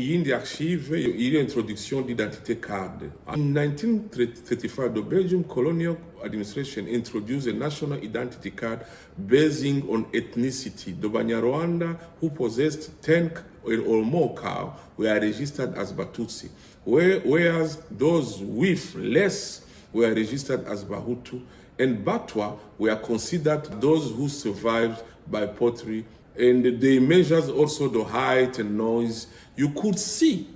Iyindi archive iriyo introduction d'identité card. In 1935, the Belgian colonial administration introduced a national identity card basing on ethnicity. The Banyarwanda who possessed 10 or more cows were registered as Batutsi, whereas those with less were registered as Bahutu, and Batwa were considered those who survived by pottery, and they measured also the height and noise. You could see,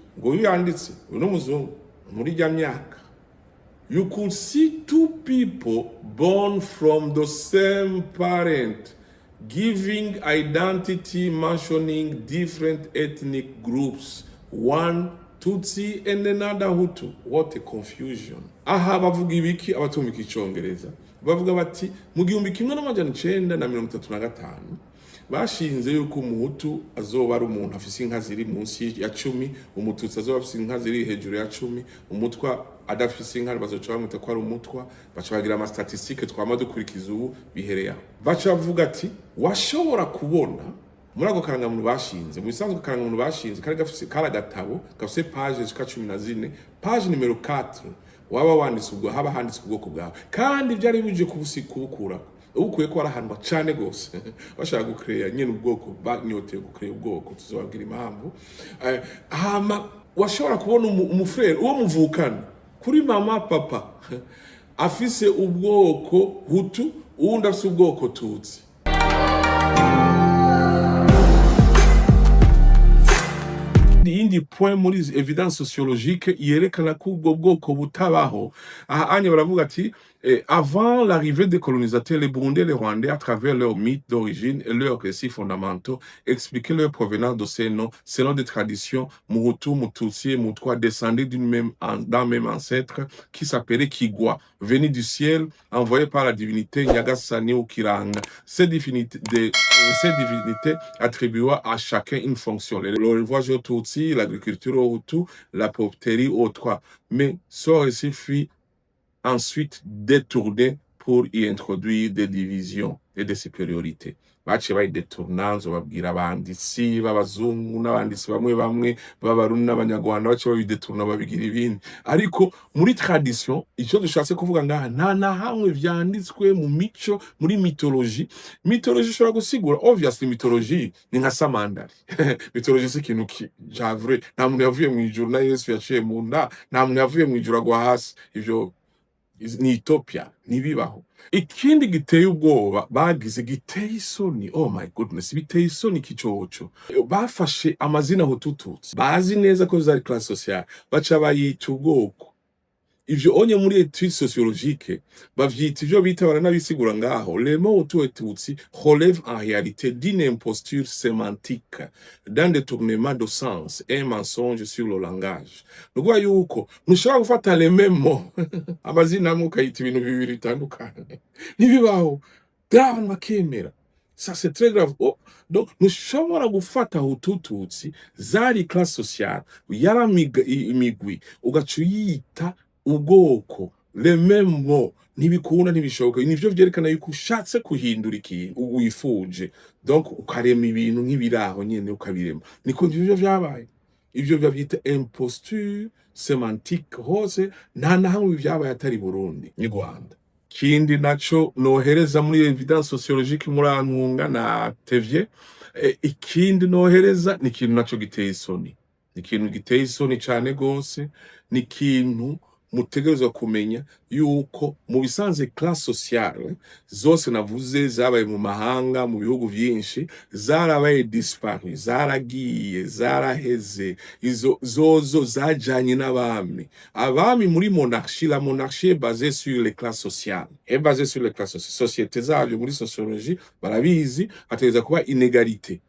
you could see two people born from the same parent giving identity mentioning different ethnic groups, one Tutsi and another Hutu. What a confusion. Aha bavuga ibiki abatumika icongereza bavuga bati mu 1935 bashinze yuko umuhutu azoba ari umuntu afise inka ziri munsi ya 10, umututsi azoba afise inka ziri hejuru ya 10, umutwa adafise inka bazoca bamwita ko ari umutwa, baca bagira ama statistique twama dukurikiza ubu bihereya. Baca bavuga ati washobora kubona muri ako karangamuntu bashinze, mu bisanzwe karangamuntu bashinze kari gafise gatabo gafise page zika 14, page numero 4 waba wanditse ubwo haba handitse ubwoko bwawe, kandi byari bije kubukura ukuye ko arahanwa cyane gose bashaka gukreya nyene ubwoko banyoteye gukreya ubwoko tuzobabwira impamvu. Hama washobora kubona umufrere uwo muvukana kuri mama papa afise ubwoko Hutu, uwundi afise ubwoko Tutsi. Iyindi point muri evidence sociologique yerekana ko ubwo bwoko butabaho. Aha anye baravuga ati avant l'arrivée des colonisateurs, les Burundais et les Rwandais, à travers leurs mythes d'origine et leurs récits fondamentaux, expliquaient leur provenance de ces noms selon des traditions. Muhutu, Mututsi et Mutwa descendaient d'un même ancêtre qui s'appelait Kigwa, venu du ciel, envoyé par la divinité Nyagasani ou Kiranga. Ces divinités attribuaient à chacun une fonction. L'élevage au Tutsi, l'agriculture au Hutu, la poterie au Twa. Mais ce récit fut ensuite détourné pour y introduire des divisions et des supériorités. Baciye bayidetourna babwira abanditsi b'abazungu n'abanditsi bamwe b'abarundi n'abanyarwanda baciye babidetourna babigira ibindi. Ariko muri tradition icyo dushatse kuvuga ngaha nta hamwe vyanditswe mu mico, muri mythologie ishobora gusigura. Obviously mythologie ni nka samandari mythologie si ikintu javre, nta muntu yavuye mu ijuru na Yesu yaciye mu nda, nta muntu yavuye mu ijuru agwa hasi, ivyo ni utopia, ntibibaho. Ikindi giteye ubwoba bagize giteye isoni, oh my goodness, biteye isoni kicoco. Bafashe amazina Hutututsi bazi neza ko zari classe sociale, baca bayita ubwoko. Ivyo onye muri étude sociologique bavyita ivyo bita baranabisigura ngaho. Les mots Hutu et Tutsi relèvent en réalité d'une imposture sémantique, d'un détournement de sens et un mensonge sur le langage. Nugwa yuko ntushobora gufata les mêmes mots amazina amwe ukayita ibintu bibiri bitandukanye, ntibibaho abantu bakemera. Ça c'est très grave. Oh, donc ntushobora gufata Hutu Tutsi zari classe sociale yaramigwi ugaca uyita ubwoko le même mot, ntibikunda ntibishoboka. Nivyo vyerekana yuko ushatse kuhindura ikintu wifuje, donc ukarema ibintu nk'ibiraho nyene ukabirema. Niko ivyo vyabaye. Ivyo bavyita imposture sémantique hose, nta nahamwe vyabaye atari Burundi ni Rwanda. Kindi naco nohereza muri evidence sociologique muri antunga na tevye, ikindi nohereza ni ikintu naco giteye isoni. Ni ikintu giteye isoni cane gose, ni ikintu mutegerezwa kumenya yuko mu bisanzwe classe sociale zose navuze zabaye mu mahanga mu bihugu vyinshi zarabaye disparu, zaragiye, zaraheze. Izo zozo zajanye n'abami. Abami muri monarchie, la monarchie est basée sur les classes sociales. Est basée sur les classes sociales. Société zavyo muri sociologie barabizi hategeza kuba inégalité.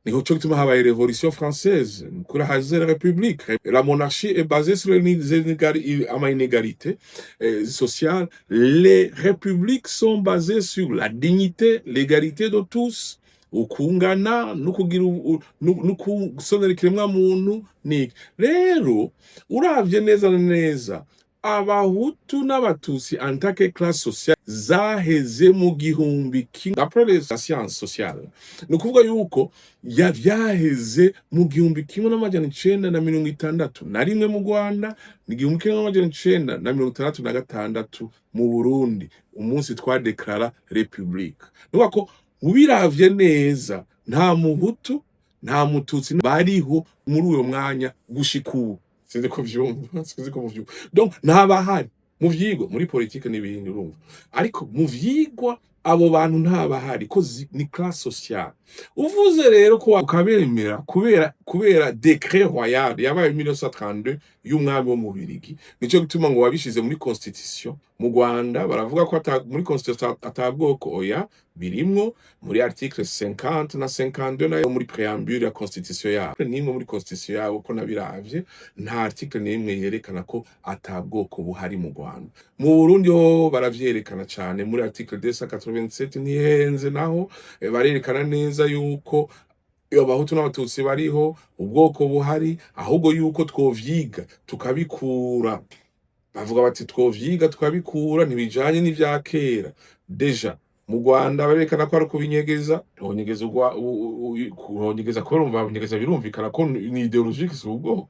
Nico gituma habaye révolution française, kuri haze la république. La monarchie est basée sur les inégalités sociales. Les républiques sont basées sur la dignité, l'égalité de tous. Ukungana nukugira nukusonera ikiremwa muntu ni rero uravye neza abahutu n'abatutsi en tant que classe sociale zaheze mu gihumbi kimwe d'après les sciences sociales. Ni ukuvuga yuko vyaheze mu gihumbi kimwe n'amajana icenda na mirongo itandatu na rimwe mu Rwanda, ni igihumbi kimwe n'amajana icenda na mirongo itandatu na gatandatu mu Burundi, umunsi twadeklara repubulika. Ni ukuvuga ko ubiravye neza nta muhutu nta mututsi bariho muri uyo mwanya gushika ubu. Sinzi ko muvyumva. Donc ntabahari mu vyigwa muri politike n'ibindi urumva, ariko mu vyigwa abo bantu ntabahari ko ni classe sociale. Uvuze rero ko ukabemera kubera décret royal yabaye 1932 y'umwami wo mu Bubiligi, nico gituma ngo wabishize muri constitution. Mu Rwanda baravuga ko muri constitution atabwoko oya birimwo muri article 50 na 52 nayo muri préambule ya constitution yabo. Nimwe muri constitution yabo ko nabiravye nta article nimwe yerekana ko atabwoko buhari mu Rwanda. Mu Burundi ho baravyerekana cyane muri article 287 ntihenze naho barerekana neza yuko abahutu n'abatutsi bariho, ubwoko buhari, ahubwo yuko twovyiga tukabikura. Bavuga bati twovyiga tukabikura ntibijanye n'ivya kera. Deja mu Rwanda barerekana ko ari kubinyegeza, honyegeza ko urumva birumvikana ko ni ideologique z'ubwoko.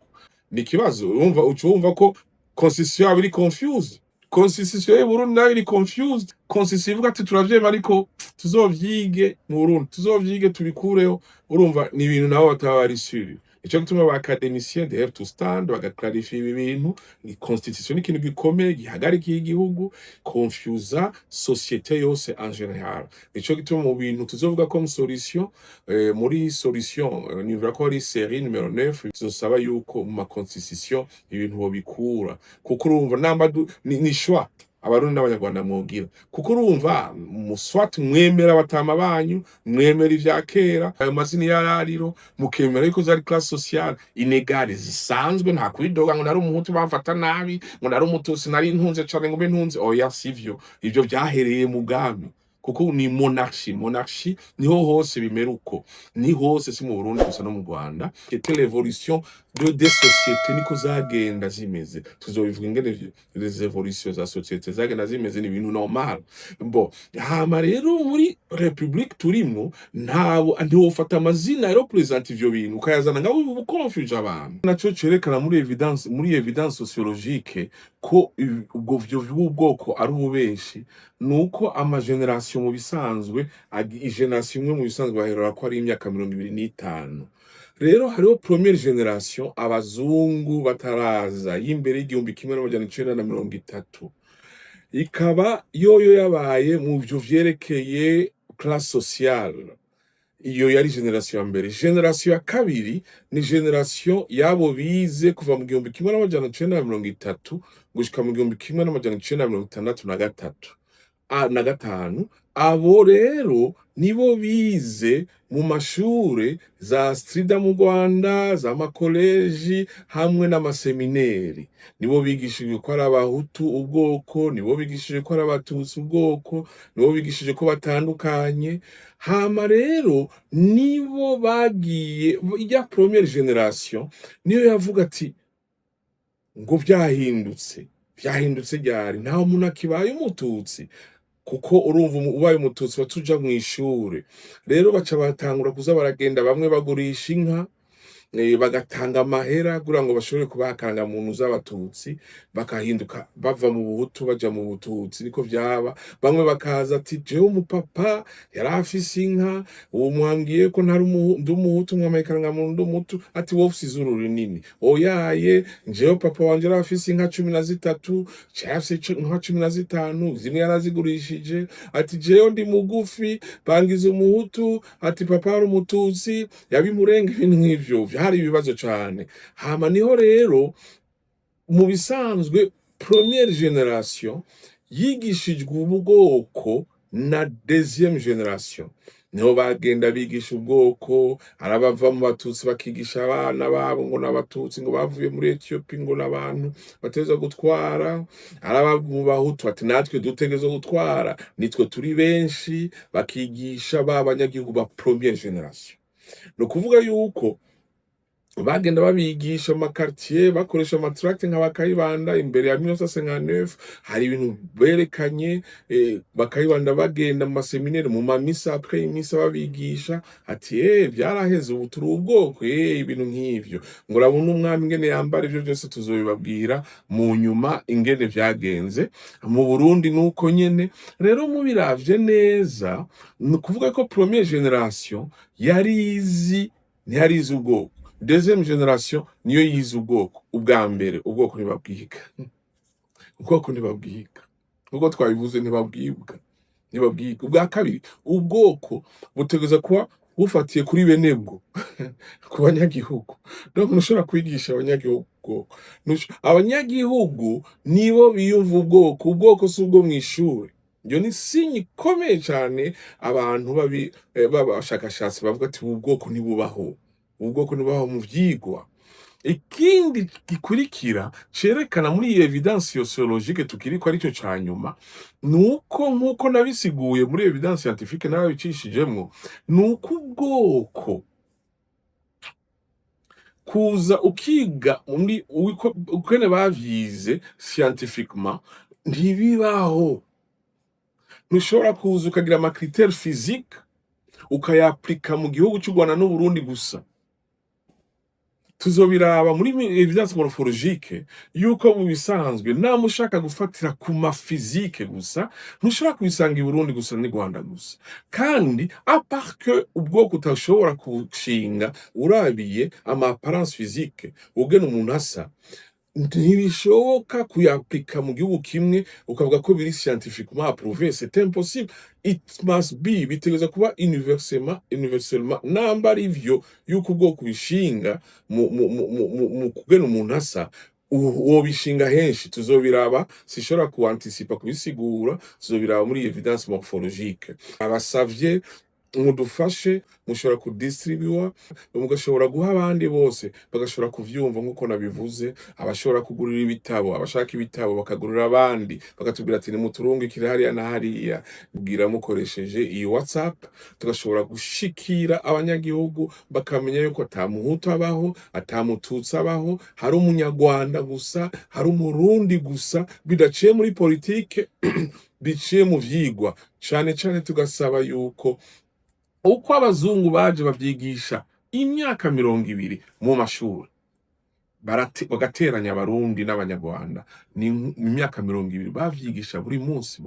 Ni kibazo urumva ucumva ko constitution yabo iri confused. Constitution y'u Burundi nayo iri confused. Constitution ivuga ati turavyema ariko tuzovyige mu Burundi, tuzovyige tubikureho. Urumva ni ibintu nabo bataba bari suri. Ico gituma aba académiciens they have to stand bagaclarify ibi bintu. Ni constitution ikintu gikomeye gihagarikiye igihugu, confusa société yose en général. Ico gituma mu bintu tuzovuga comme solution muri solution nivura ko ari série numéro 9 tuzosaba yuko mu ma constitution ibintu bobikura, kuko urumva namba ni choix abarundi n'abanyarwanda mwogira, kuko urumva muswati mwemera batama banyu, mwemera ivya kera ayo mazina yarariro, mukemera yuko zari classe sociale inégale zisanzwe, nta kwidoga ngo nari umuhutu bamfata nabi, ngo nari umututsi nari ntunze cane ngo mbe ntunze. Oya sivyo, ivyo vyahereye mu bwami, kuko ni monarchie niho hose bimera uko, ni hose si mu Burundi gusa no mu Rwanda. C'était l'évolution des sociétés niko zagenda zimeze. Tuzobivuga ingene les évolutions za société zagenda zimeze ni ibintu normal. Bon, hama rero muri republique turimwo ntiwofata amazina yo represent ivyo bintu ukayazana ngaho ubu confuse abantu. Naco cerekana muri evidence sociologique ko ubwo vy'ubwoko ari ububeshi, nuko ama generation mu bisanzwe generation imwe mu bisanzwe baherera ko ari imyaka 25. Rero hariho première generation abazungu bataraza y'imbere y'igihumbi kimwe n'amajana icenda na mirongo itatu, ikaba yoyo yabaye mu vyo vyerekeye classe sociale. Iyo yari generation ya mbere. Generation ya kabiri ni generation yabo bize kuva mu gihumbi kimwe n'amajana icenda na mirongo itatu gushika mu gihumbi kimwe n'amajana icenda na mirongo itandatu na gatanu. Abo rero nibo bize mu mashure za strida mu Rwanda, za makoleji hamwe n'amasemineri. Nibo bigishije ko ari abahutu ubwoko, nibo bigishije ko ari abatutsi ubwoko, nibo bigishije ko batandukanye. Hama rero nibo bagiye ya première generation niyo yavuga ati ngo vyahindutse ryari, nta umuntu akibaye umututsi, kuko urumva ubaye umututsi batuja mu ishure. Rero baca batangura kuza baragenda bamwe bagurisha inka, bagatanga amahera kugira ngo bashobore kubakanga muntu z'abatutsi, bakahinduka bava mu buhutu baja mu bututsi. Niko vyaba, bamwe bakaza ati jewe umupapa yari afise inka, uwo mwambwiye ko ntari umuhutu mwamayikanga muntu ndumutu, ati wowe ufise izuru rinini. Oyaye jewe papa wanje yari afise inka 13, cyafise inka 15, zimwe yarazigurishije. Ati jewe ndi mugufi bangize umuhutu, ati papa ari umututsi yabimurenga. Ibintu nk'ivyo hari ibibazo cyane. Hama niho rero mu bisanzwe première generation yigishijwe ubwoko na deuxième generation niho bagenda bigisha ubwoko. Arabava mu batutsi bakigisha abana babo ngo n'abatutsi ngo bavuye muri Ethiopia ngo n'abantu bateza gutwara. Araba mu bahutu ati natwe dutegeza gutwara, nitwe turi benshi, bakigisha ba banyagihugu ba première generation. No kuvuga yuko bagenda babigisha mu makartier bakoresha amatract nka Kayibanda imbere ya 1959 hari ibintu berekanye Bakayibanda bagenda mu maseminaire mu mamisa après imisa babigisha ati byaraheze ubu turi ubwoko ibintu nk'ivyo ngo urabona umwami ingene yambara ivyo byose tuzobibabwira mu nyuma ingene vyagenze mu Burundi nuko nyene rero mubiravye neza ni kuvuga ko première génération yarizi ntiyarizi ubwoko deuxième génération niyo yize ubwoko ubwa mbere ubwoko ntibabwiga ubwoko ntibabwiga ubwo twabivuze ntibabwiga ubwa kabiri ubwoko butegeza kuba bufatiye kuri benebwo ku banyagihugu donc nushobora kwigisha abanyagihugu abanyagihugu nibo biyumva ubwoko si ubwo mw'ishuri iyo ni sinyi ikomeye cyane abantu b'abashakashatsi bavuga ati ubwoko ntibubaho mu vyigwa ikindi gikurikira cerekana muri iyi evidence sociologique tukiriko aricyo ca nyuma nuko nkuko nabisiguye muri evidence scientifique narabicishijemwo nuko ubwoko kuza ukiga ukene bavyize scientifiquement ntibibaho ntushobora kuza ukagira ama critères physiques ukayaplika mu gihugu cy'u Rwanda n'u Burundi gusa tuzobiraba muri evidence morphologique yuko mu bisanzwe namushaka gufatira ku ma physique gusa ntushobora kubisanga i Burundi gusa ni Rwanda gusa kandi à part que ubwoko utashobora kushinga urabiye ama apparence physique ugena umuntu asa ntibishoboka kuyaplika mu gihugu kimwe ukavuga ko biri scientifiquement approuvé c'est impossible it must be bitegeza kuba universellement namba arivyo yuko ubwoko bishinga mu kugena umuntu asa uwo bishinga henshi tuzobiraba sishobora kuanticipa kubisigura tuzobiraba muri evidence morphologique abasavye mudufashe mushobora kudistribua mugashobora guha abandi bose bagashobora kuvyumva nkuko nabivuze abashobora kugurira ibitabo abashaka ibitabo bakagurira abandi bakatubwira ati nimuturungikire hariya na hariya bwira mukoresheje iyi WhatsApp tugashobora gushikira abanyagihugu bakamenya yuko atamuhutu abaho atamututsi abaho hari umunyarwanda gusa hari umurundi gusa bidaciye muri politike biciye mu vyigwa cane tugasaba yuko uko abazungu baje bavyigisha imyaka 20 mu mashuri bagateranya abarundi n'abanyarwanda ni imyaka 20 bavyigisha buri munsi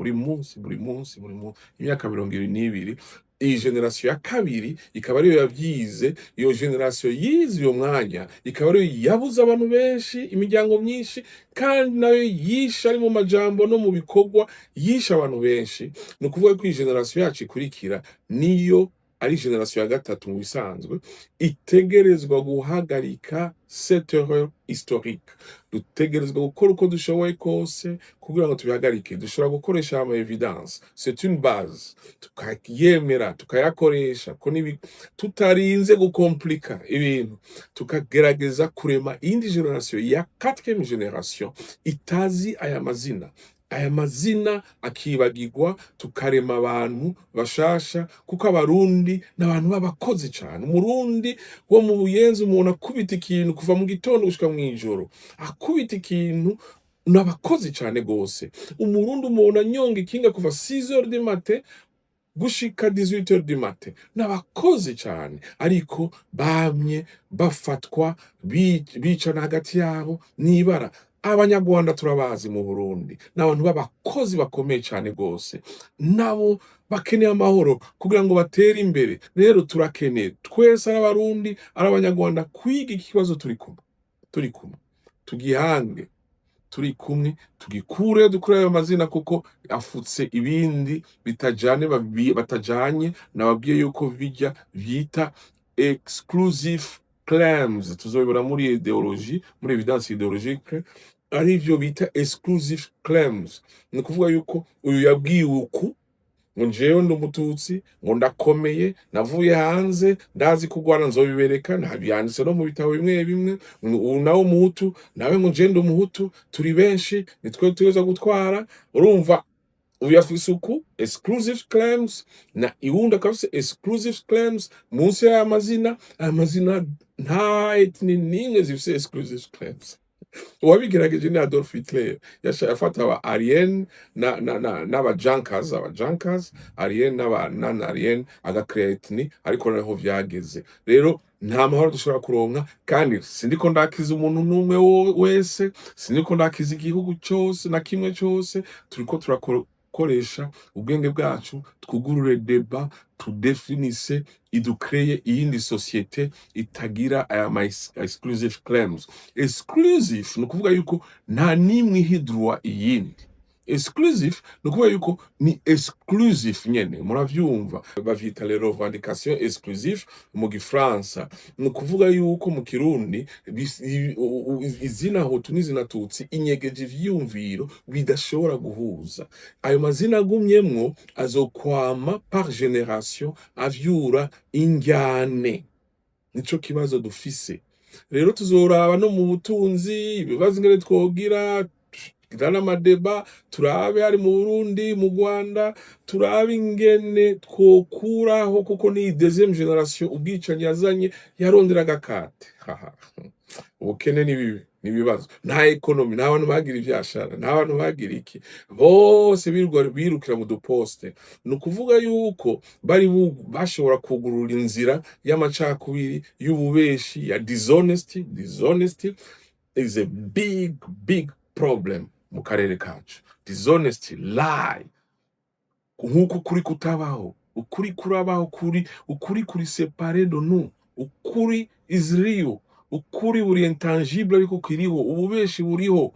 imyaka 22 iyi generation ya kabiri ikaba ariyo yavyize iyo generation yize uyo mwanya ikaba ariyo yabuze abantu benshi imiryango myinshi kandi nayo yisha ari mu majambo no mu bikorwa yisha abantu benshi ni ukuvuga ko iyi generation yacu ikurikira niyo ari generation ya gatatu mu bisanzwe itegerezwa guhagarika cette erreur historique dutegerezwa gukora uko dushoboye kose kugira ngo tubihagarike dushobora gukoresha ama evidence c'est une base tukayemera tukayakoresha ko tutarinze gukomplika ibintu tukagerageza kurema indi generation ya 4e generation itazi aya mazina akibagirwa tukarema abantu bashasha kuko abarundi n'abantu b'abakozi cyane umurundi wo mu Buyenzi umuntu akubita ikintu kuva mu gitondo gushika mw'ijoro akubita ikintu n'abakozi cyane gose umurundi umuntu anyonga ikinga kuva 6h du matin gushika 18h du matin n'abakozi cyane ariko bamye bafatwa bicana hagati yabo nibara abanyarwanda turabazi mu Burundi n'abantu b'abakozi bakomeye cyane gose nabo bakeneye amahoro kugira ngo batere imbere rero turakeneye twese abarundi abanyarwanda kwiga ikibazo turi kumwe tugihange turi kumwe tugikure dukure ayo mazina kuko afutse ibindi batajanye nababwiye yuko bijya vyita exclusive claims tuzobibona muri ideologie muri evidence ideologique arivyo bita exclusive claims ni kuvuga yuko uyu yabwiye uku ngo njewe ndi umututsi ngo ndakomeye navuye hanze ndazi kugwana nzobibereka ntabyanditse no mu bitabo bimwe nawo muhutu nawe ngo nje ndi umuhutu turi benshi nitwe tuza gutwara urumva uyafise uku exclusive claims na iwundi akafise exclusive claims munsi y'aya mazina. Aya mazina nta ethnie n'imwe zifise exclusive claims. Uwabigerageje ni Adolf Hitler yashaye afata aba Aryen n'aba Junkers, Aryen n'aba non Aryen agacrea ethnie, ariko naho vyageze. Rero nta mahoro dushobora kuronka, kandi sindiko ndakiza umuntu n'umwe wese, sindiko ndakiza igihugu cyose na kimwe cyose. Turiko turakoresha ubwenge bwacu, twugurure deba, tudefinise, idukreye iyindi societe itagira aya exclusive claims. Exclusive ni ukuvuga yuko nta nimwe ihidurwa iyindi. Exclusive ni ukuvuga yuko ni exclusive nyene, muravyumva bavyita les revendications exclusive mu Gifaransa. Ni ukuvuga yuko mu Kirundi izina Hutu n'izina Tutsi inyegeje ivyiyumviro bidashobora guhuza. Ayo mazina agumyemwo azokwama par generation avyura injyane. Nico kibazo dufise. Rero tuzoraba no mu butunzi ibibazo ngene twogira n'amadeba, turabe ari mu Burundi, mu Rwanda, turabe ingene twokuraho, kuko ni deuxième génération ubwicanyi yazanye yarondera agakate. Ubukene ni bibi, ni bibazo. Nta economy, nta bantu bagira ivyashara, nta bantu bagira iki, bose birukira mu duposte. Ni ukuvuga yuko bashobora kugurura inzira y'amacakubiri, y'ububeshi, ya dishonesty. Dishonesty is a big problem mu karere kacu. Dishonesty, lie, nk'uko ukuri kutabaho. Ukuri kurabaho, ukuri kuri séparé de nous. Ukuri is real. Ukuri buri intangible ariko kiriho, ububeshi buriho.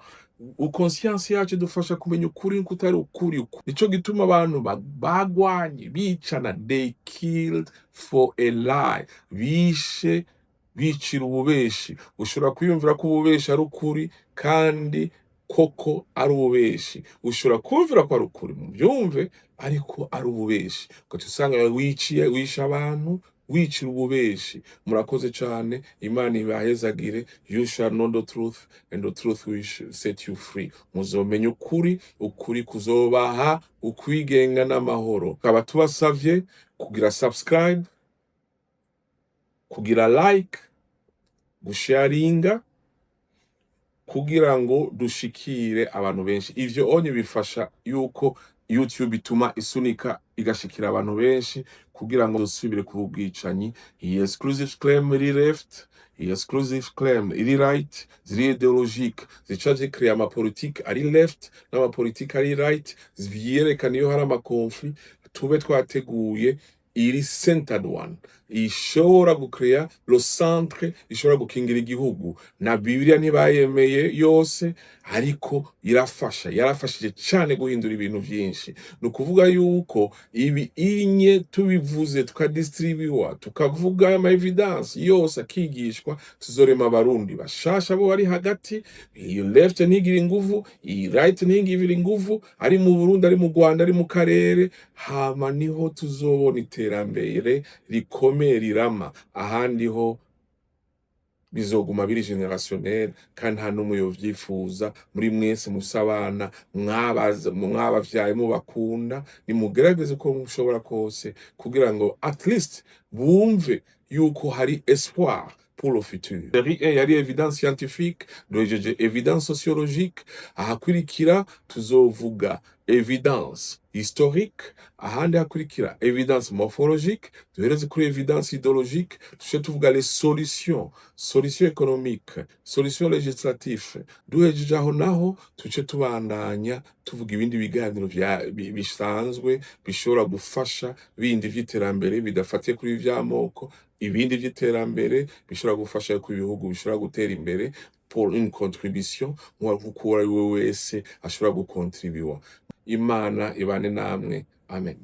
Conscience yacu dufasha kumenya ukuri kutari ukuri. Nico gituma abantu bagwanye bicana, they killed for a lie. Bishe bicira ububeshi. Ushobora kwiyumvira ko ububeshi ari ukuri, kandi koko ari ububeshi. Ushobora kumvira ko ari ukuri, mubyumve, ariko ari ububeshi. Ugaca usanga wisha abantu, wicira ububeshi. Murakoze cyane, Imana ibahezagire. You shall know the truth, and the truth will set you free. Muzomenya ukuri, ukuri kuzobaha ukwigenga n'amahoro. Kaba tubasavye kugira subscribe, kugira like, gusharinga, kugira ngo dushikire abantu benshi. Ivyo onye bifasha yuko YouTube ituma isunika igashikira abantu benshi, kugira ngo dusubire ku bwicanyi. Iyi exclusive claim iri left, iyi exclusive claim iri right, ziri ideologique, zica zikrea amapolitike ari left n'amapolitike ari right, vyerekana iyo hari amakonflit. Tube twateguye iri centered one, ishobora gukrea lo centre, ishobora gukingira igihugu. Na Bibiliya ntibayemeye yose, ariko yarafashije cyane guhindura ibintu byinshi. Ni ukuvuga yuko ibi inye tubivuze, tukadistribuwa, tukavuga ama evidence yose akigishwa, tuzorema abarundi bashasha bo bari hagati. Iyi left ntigira inguvu, iyi right ntigira inguvu, ari mu Burundi, ari mu Rwanda, ari mu karere. Hama niho tuzobona iterambere rikomeye rirama. Ahandi ho bizoguma biri generationnel, kandi nta n'umwe yovyifuza. Muri mwese musabana, mwabavyaye mubakunda, nimugerageze ko mushobora kose, kugira ngo at least bumve yuko hari espoir pour le futur. Yari evidence scientifique, duhejeje evidence sociologique. Ahakurikira tuzovuga evidence historique, ahandi hakurikira evidence morphologique, duhereze kuri evidence idéologique. Tuce tuvuga les solutions économiques, solutions législatives. Duhejeje aho naho tuce tubandanya tuvuga ibindi biganiro bisanzwe bishobora gufasha bindi vy'iterambere bidafatiye kuri vy'amoko, ibindi vy'iterambere bishobora gufasha ko ibihugu bishobora gutera imbere pour une contribution, nk'uko uwo ari we wese ashobora gukontribuwa. Imana ibane namwe, amen.